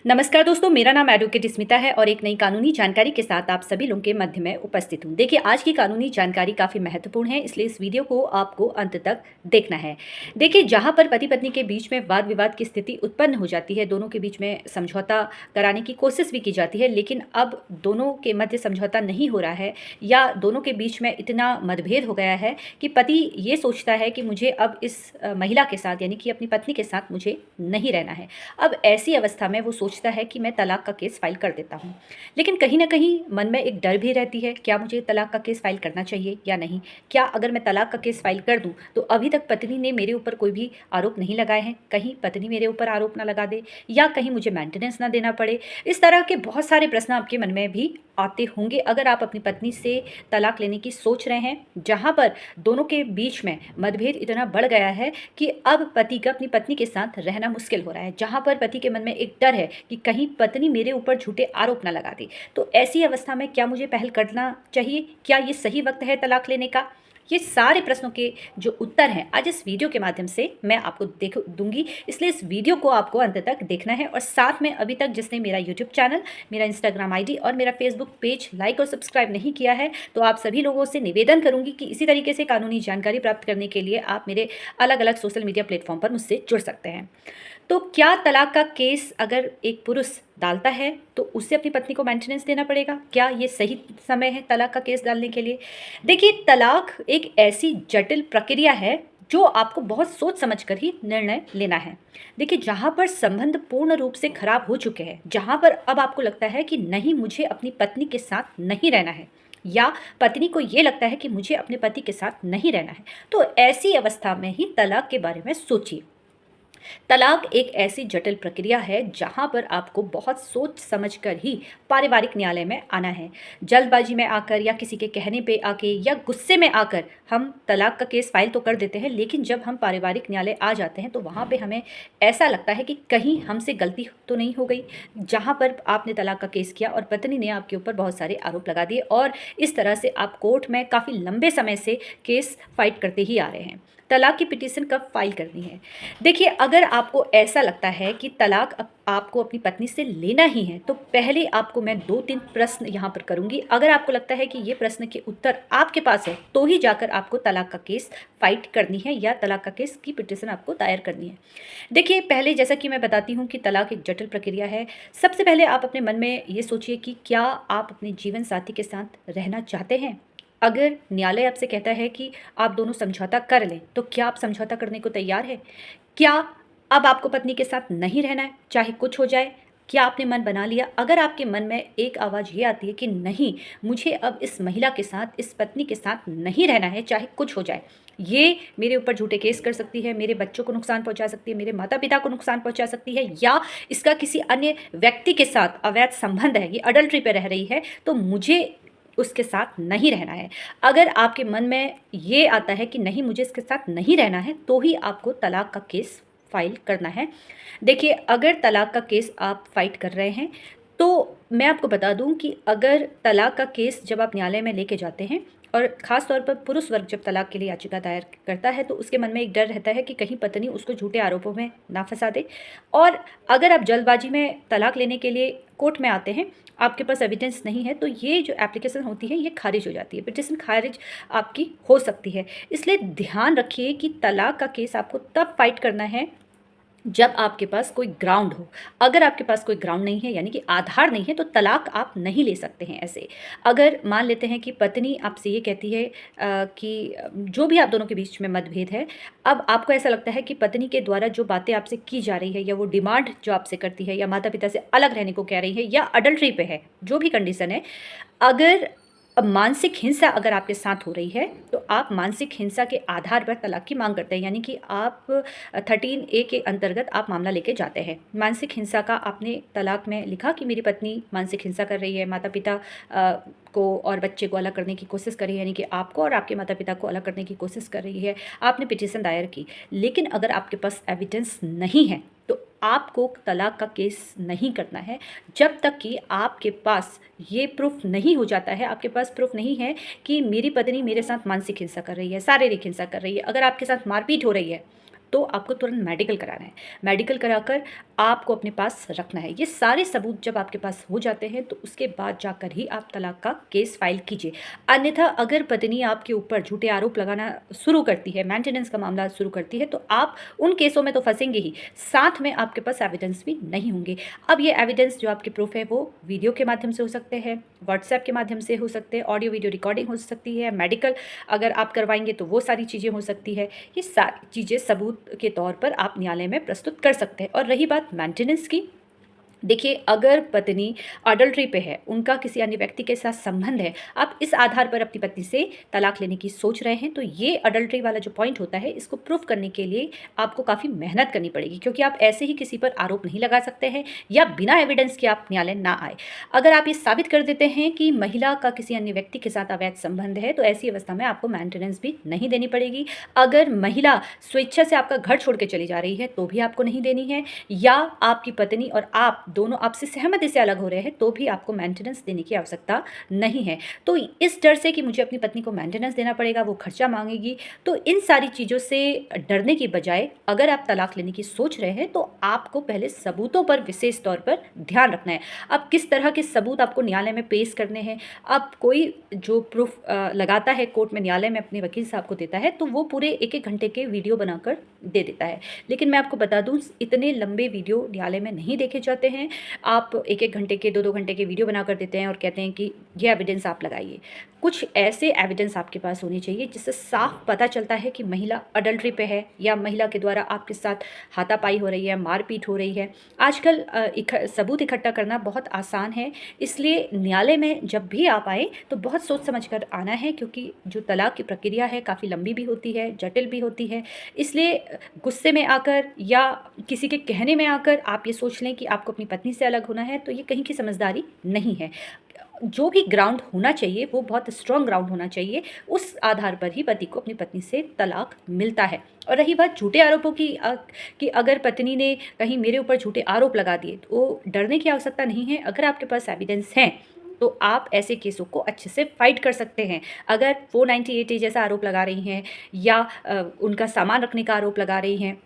नमस्कार दोस्तों, मेरा नाम एडवोकेट स्मिता है और एक नई कानूनी जानकारी के साथ आप सभी लोगों के मध्य में उपस्थित हूँ। देखिए, आज की कानूनी जानकारी काफ़ी महत्वपूर्ण है, इसलिए इस वीडियो को आपको अंत तक देखना है। देखिए, जहाँ पर पति पत्नी के बीच में वाद विवाद की स्थिति उत्पन्न हो जाती है, दोनों के बीच में समझौता कराने की कोशिश भी की जाती है, लेकिन अब दोनों के मध्य समझौता नहीं हो रहा है या दोनों के बीच में इतना मतभेद हो गया है कि पति ये सोचता है कि मुझे अब इस महिला के साथ यानी कि अपनी पत्नी के साथ मुझे नहीं रहना है। अब ऐसी अवस्था में वो सोचता है कि मैं तलाक का केस फाइल कर देता हूँ, लेकिन कहीं ना कहीं मन में एक डर भी रहती है, क्या मुझे तलाक का केस फाइल करना चाहिए या नहीं। क्या अगर मैं तलाक का केस फाइल कर दूं तो अभी तक पत्नी ने मेरे ऊपर कोई भी आरोप नहीं लगाए हैं, कहीं पत्नी मेरे ऊपर आरोप ना लगा दे या कहीं मुझे मेंटेनेंस ना देना पड़े। इस तरह के बहुत सारे प्रश्न आपके मन में भी आते होंगे अगर आप अपनी पत्नी से तलाक लेने की सोच रहे हैं, जहाँ पर दोनों के बीच में मतभेद इतना बढ़ गया है कि अब पति का अपनी पत्नी के साथ रहना मुश्किल हो रहा है, जहाँ पर पति के मन में एक डर है कि कहीं पत्नी मेरे ऊपर झूठे आरोप ना लगा दे। तो ऐसी अवस्था में क्या मुझे पहल करना चाहिए, क्या ये सही वक्त है तलाक लेने का? ये सारे प्रश्नों के जो उत्तर हैं आज इस वीडियो के माध्यम से मैं आपको दूंगी, इसलिए इस वीडियो को आपको अंत तक देखना है। और साथ में अभी तक जिसने मेरा यूट्यूब चैनल, मेरा इंस्टाग्राम आईडी और मेरा फेसबुक पेज लाइक और सब्सक्राइब नहीं किया है, तो आप सभी लोगों से निवेदन करूंगी कि इसी तरीके से कानूनी जानकारी प्राप्त करने के लिए आप मेरे अलग अलग सोशल मीडिया प्लेटफॉर्म पर मुझसे जुड़ सकते हैं। तो क्या तलाक का केस अगर एक पुरुष डालता है तो उसे अपनी पत्नी को मेंटेनेंस देना पड़ेगा? क्या ये सही समय है तलाक का केस डालने के लिए? देखिए, तलाक एक ऐसी जटिल प्रक्रिया है जो आपको बहुत सोच समझकर ही निर्णय लेना है। देखिए, जहाँ पर संबंध पूर्ण रूप से खराब हो चुके हैं, जहाँ पर अब आपको लगता है कि नहीं, मुझे अपनी पत्नी के साथ नहीं रहना है, या पत्नी को ये लगता है कि मुझे अपने पति के साथ नहीं रहना है, तो ऐसी अवस्था में ही तलाक के बारे में सोचिए। तलाक एक ऐसी जटिल प्रक्रिया है जहां पर आपको बहुत सोच समझकर ही पारिवारिक न्यायालय में आना है। जल्दबाजी में आकर या किसी के कहने पे आके या गुस्से में आकर हम तलाक का केस फाइल तो कर देते हैं, लेकिन जब हम पारिवारिक न्यायालय आ जाते हैं तो वहाँ पे हमें ऐसा लगता है कि कहीं हमसे गलती तो नहीं हो गई, जहाँ पर आपने तलाक का केस किया और पत्नी ने आपके ऊपर बहुत सारे आरोप लगा दिए और इस तरह से आप कोर्ट में काफ़ी लंबे समय से केस फाइट करते ही आ रहे हैं। तलाक की पिटीशन कब फाइल करनी है? देखिए, अगर आपको ऐसा लगता है कि तलाक आपको अपनी पत्नी से लेना ही है, तो पहले आपको मैं 2-3 प्रश्न यहाँ पर करूँगी। अगर आपको लगता है कि ये प्रश्न के उत्तर आपके पास है, तो ही जाकर आपको तलाक का केस फाइट करनी है या तलाक का केस की पिटीशन आपको दायर करनी है। देखिए, पहले जैसा कि मैं बताती हूँ कि तलाक एक जटिल प्रक्रिया है। सबसे पहले आप अपने मन में ये सोचिए कि क्या आप अपने जीवन साथी के साथ रहना चाहते हैं? अगर न्यायालय आपसे कहता है कि आप दोनों समझौता कर लें, तो क्या आप समझौता करने को तैयार हैं? क्या अब आपको पत्नी के साथ नहीं रहना है, चाहे कुछ हो जाए? क्या आपने मन बना लिया? अगर आपके मन में एक आवाज़ ये आती है कि नहीं, मुझे अब इस महिला के साथ, इस पत्नी के साथ नहीं रहना है, चाहे कुछ हो जाए, ये मेरे ऊपर झूठे केस कर सकती है, मेरे बच्चों को नुकसान पहुंचा सकती है, मेरे माता पिता को नुकसान पहुंचा सकती है, या इसका किसी अन्य व्यक्ति के साथ अवैध संबंध है, ये अडल्ट्री पे रह रही है, तो मुझे उसके साथ नहीं रहना है। अगर आपके मन में ये आता है कि नहीं, मुझे इसके साथ नहीं रहना है, तो ही आपको तलाक का केस फाइल करना है। देखिए, अगर तलाक का केस आप फाइट कर रहे हैं, तो मैं आपको बता दूं कि अगर तलाक का केस जब आप न्यायालय में लेके जाते हैं, और ख़ास तौर पर पुरुष वर्ग जब तलाक के लिए याचिका दायर करता है, तो उसके मन में एक डर रहता है कि कहीं पत्नी उसको झूठे आरोपों में ना फंसा दे। और अगर आप जल्दबाजी में तलाक लेने के लिए कोर्ट में आते हैं, आपके पास एविडेंस नहीं है, तो ये जो एप्लीकेशन होती है ये खारिज हो जाती है, पिटीशन खारिज आपकी हो सकती है। इसलिए ध्यान रखिए कि तलाक का केस आपको तब फाइट करना है जब आपके पास कोई ग्राउंड हो। अगर आपके पास कोई ग्राउंड नहीं है, यानी कि आधार नहीं है, तो तलाक आप नहीं ले सकते हैं। ऐसे अगर मान लेते हैं कि पत्नी आपसे ये कहती है कि जो भी आप दोनों के बीच में मतभेद है, अब आपको ऐसा लगता है कि पत्नी के द्वारा जो बातें आपसे की जा रही है, या वो डिमांड जो आपसे करती है, या माता पिता से अलग रहने को कह रही है, या अडल्ट्री पे है, जो भी कंडीशन है, अगर मानसिक हिंसा अगर आपके साथ हो रही है, तो आप मानसिक हिंसा के आधार पर तलाक की मांग करते हैं, यानी कि आप 13A के अंतर्गत आप मामला लेके जाते हैं। मानसिक हिंसा का आपने तलाक में लिखा कि मेरी पत्नी मानसिक हिंसा कर रही है, माता पिता को और बच्चे को अलग करने की कोशिश कर रही है, यानी कि आपको और आपके माता पिता को अलग करने की कोशिश कर रही है। आपने पिटीशन दायर की, लेकिन अगर आपके पास एविडेंस नहीं है, तो आपको तलाक का केस नहीं करना है जब तक कि आपके पास ये प्रूफ नहीं हो जाता है। आपके पास प्रूफ नहीं है कि मेरी पत्नी मेरे साथ मानसिक हिंसा कर रही है, शारीरिक हिंसा कर रही है, अगर आपके साथ मारपीट हो रही है, तो आपको तुरंत मेडिकल कराना है। मेडिकल कराकर आपको अपने पास रखना है। ये सारे सबूत जब आपके पास हो जाते हैं तो उसके बाद जाकर ही आप तलाक का केस फाइल कीजिए। अन्यथा अगर पत्नी आपके ऊपर झूठे आरोप लगाना शुरू करती है, मेंटेनेंस का मामला शुरू करती है, तो आप उन केसों में तो फंसेंगे ही, साथ में आपके पास एविडेंस भी नहीं होंगे। अब ये एविडेंस जो आपके प्रूफ है वो वीडियो के माध्यम से हो सकते हैं, व्हाट्सएप के माध्यम से हो सकते हैं, ऑडियो वीडियो रिकॉर्डिंग हो सकती है, मेडिकल अगर आप करवाएंगे तो वो सारी चीज़ें हो सकती है। ये सारी चीज़ें सबूत के तौर पर आप न्यायालय में प्रस्तुत कर सकते हैं। और रही बात मेंटेनेंस की, देखिए अगर पत्नी अडल्ट्री पे है, उनका किसी अन्य व्यक्ति के साथ संबंध है, आप इस आधार पर अपनी पत्नी से तलाक लेने की सोच रहे हैं, तो ये अडल्ट्री वाला जो पॉइंट होता है इसको प्रूफ करने के लिए आपको काफ़ी मेहनत करनी पड़ेगी, क्योंकि आप ऐसे ही किसी पर आरोप नहीं लगा सकते हैं या बिना एविडेंस के आप न्यायालय ना आए। अगर आप ये साबित कर देते हैं कि महिला का किसी अन्य व्यक्ति के साथ अवैध संबंध है, तो ऐसी अवस्था में आपको मेंटेनेंस भी नहीं देनी पड़ेगी। अगर महिला स्वेच्छा से आपका घर छोड़ के चली जा रही है तो भी आपको नहीं देनी है, या आपकी पत्नी और आप दोनों आपसे सहमति से अलग हो रहे हैं तो भी आपको मेंटेनेंस देने की आवश्यकता नहीं है। तो इस डर से कि मुझे अपनी पत्नी को मेंटेनेंस देना पड़ेगा, वो खर्चा मांगेगी, तो इन सारी चीज़ों से डरने की बजाय अगर आप तलाक लेने की सोच रहे हैं तो आपको पहले सबूतों पर विशेष तौर पर ध्यान रखना है। अब किस तरह के सबूत आपको न्यायालय में पेश करने हैं, अब कोई जो प्रूफ लगाता है कोर्ट में, न्यायालय में अपने वकील साहब को देता है, तो वो पूरे एक एक घंटे के वीडियो बनाकर दे देता है। लेकिन मैं आपको बता दूं, इतने लंबे वीडियो न्यायालय में नहीं देखे जाते हैं। आप एक एक घंटे के, दो घंटे के वीडियो बना कर देते हैं और कहते हैं कि ये एविडेंस आप लगाइए। कुछ ऐसे एविडेंस आपके पास होने चाहिए जिससे साफ पता चलता है कि महिला अडल्ट्री पे है या महिला के द्वारा आपके साथ हाथापाई हो रही है, मारपीट हो रही है। आजकल सबूत इकट्ठा करना बहुत आसान है, इसलिए न्यायालय में जब भी आप आए तो बहुत सोच समझ कर आना है, क्योंकि जो तलाक की प्रक्रिया है काफ़ी लंबी भी होती है, जटिल भी होती है। इसलिए गुस्से में आकर या किसी के कहने में आकर आप ये सोच लें कि आपको अपनी पत्नी से अलग होना है, तो ये कहीं की समझदारी नहीं है। जो भी ग्राउंड होना चाहिए वो बहुत स्ट्रॉन्ग ग्राउंड होना चाहिए, उस आधार पर ही पति को अपनी पत्नी से तलाक मिलता है। और रही बात झूठे आरोपों की कि अगर पत्नी ने कहीं मेरे ऊपर झूठे आरोप लगा दिए, तो डरने की आवश्यकता नहीं है। अगर आपके पास एविडेंस हैं तो आप ऐसे केसों को अच्छे से फाइट कर सकते हैं। अगर 498A जैसा आरोप लगा रही हैं या उनका सामान रखने का आरोप लगा रही हैं,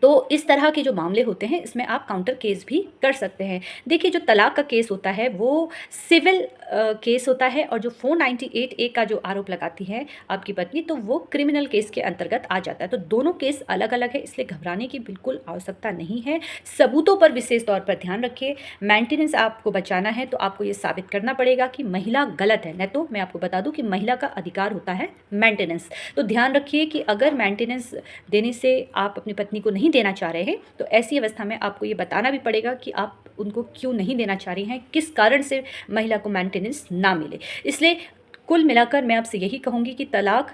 तो इस तरह के जो मामले होते हैं इसमें आप काउंटर केस भी कर सकते हैं। देखिए, जो तलाक का केस होता है वो सिविल केस होता है, और जो 498A का जो आरोप लगाती है आपकी पत्नी, तो वो क्रिमिनल केस के अंतर्गत आ जाता है। तो दोनों केस अलग अलग है, इसलिए घबराने की बिल्कुल आवश्यकता नहीं है। सबूतों पर विशेष तौर पर ध्यान रखिए। मेंटेनेंस आपको बचाना है तो आपको ये साबित करना पड़ेगा कि महिला गलत है, नहीं तो मैं आपको बता दूं कि महिला का अधिकार होता है मेंटेनेंस। तो ध्यान रखिए कि अगर मेंटेनेंस देने से आप अपनी पत्नी को नहीं देना चाह रहे हैं, तो ऐसी अवस्था में आपको ये बताना भी पड़ेगा कि आप उनको क्यों नहीं देना चाह रही हैं, किस कारण से महिला को मेंटेनेंस ना मिले। इसलिए कुल मिलाकर मैं आपसे यही कहूँगी कि तलाक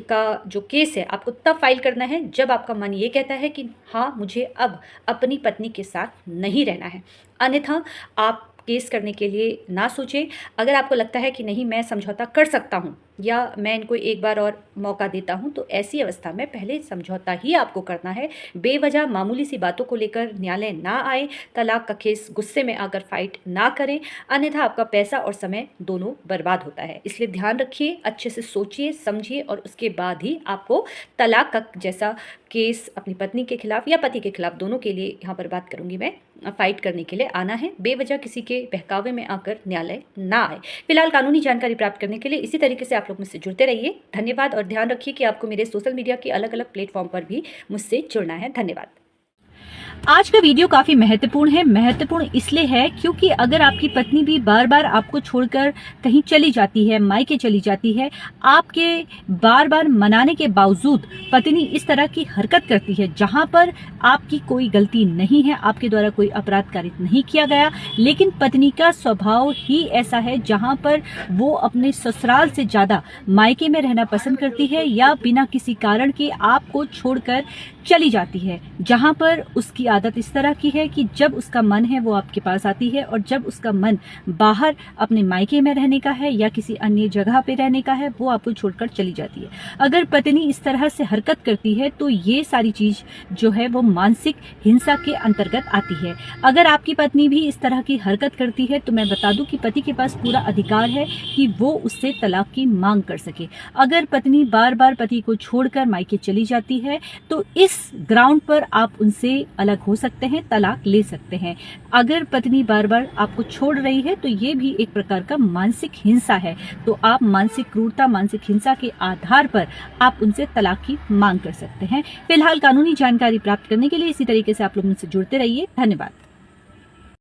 का जो केस है आपको तब फाइल करना है जब आपका मन ये कहता है कि हाँ, मुझे अब अपनी पत्नी के साथ नहीं रहना है। अन्यथा आप केस करने के लिए ना सोचें। अगर आपको लगता है कि नहीं, मैं समझौता कर सकता हूँ या मैं इनको एक बार और मौका देता हूँ, तो ऐसी अवस्था में पहले समझौता ही आपको करना है। बेवजह मामूली सी बातों को लेकर न्यायालय ना आए, तलाक का केस गुस्से में आकर फाइट ना करें, अन्यथा आपका पैसा और समय दोनों बर्बाद होता है। इसलिए ध्यान रखिए, अच्छे से सोचिए समझिए और उसके बाद ही आपको तलाक का जैसा केस अपनी पत्नी के खिलाफ या पति के खिलाफ, दोनों के लिए यहाँ पर बात करूँगी मैं, फाइट करने के लिए आना है। बेवजह किसी के बहकावे में आकर न्यायालय ना आए। फिलहाल कानूनी जानकारी प्राप्त करने के लिए इसी तरीके से आप लोग मुझसे जुड़ते रहिए। धन्यवाद। और ध्यान रखिए कि आपको मेरे सोशल मीडिया के अलग अलग प्लेटफॉर्म पर भी मुझसे जुड़ना है। धन्यवाद। आज का वीडियो काफी महत्वपूर्ण है। महत्वपूर्ण इसलिए है क्योंकि अगर आपकी पत्नी भी बार बार आपको छोड़कर कहीं चली जाती है, मायके चली जाती है, आपके बार बार मनाने के बावजूद पत्नी इस तरह की हरकत करती है जहां पर आपकी कोई गलती नहीं है, आपके द्वारा कोई अपराध कारित नहीं किया गया, लेकिन पत्नी का स्वभाव ही ऐसा है जहां पर वो अपने ससुराल से ज्यादा मायके में रहना पसंद करती है या बिना किसी कारण के आपको छोड़कर चली जाती है, जहां पर उसकी आदत इस तरह की है कि जब उसका मन है वो आपके पास आती है, और जब उसका मन बाहर अपने मायके में रहने का है या किसी अन्य जगह पे रहने का है वो आपको छोड़कर चली जाती है। अगर पत्नी इस तरह से हरकत करती है तो ये सारी चीज जो है वो मानसिक हिंसा के अंतर्गत आती है। अगर आपकी पत्नी भी इस तरह की हरकत करती है तो मैं बता दूं कि पति के पास पूरा अधिकार है कि वो उससे तलाक की मांग कर सके। अगर पत्नी बार बार पति को छोड़कर मायके चली जाती है तो इस ग्राउंड पर आप उनसे अलग हो सकते हैं, तलाक ले सकते हैं। अगर पत्नी बार बार आपको छोड़ रही है तो ये भी एक प्रकार का मानसिक हिंसा है, तो आप मानसिक क्रूरता, मानसिक हिंसा के आधार पर आप उनसे तलाक की मांग कर सकते हैं। फिलहाल कानूनी जानकारी प्राप्त करने के लिए इसी तरीके से आप लोग मुझसे जुड़ते रहिए। धन्यवाद।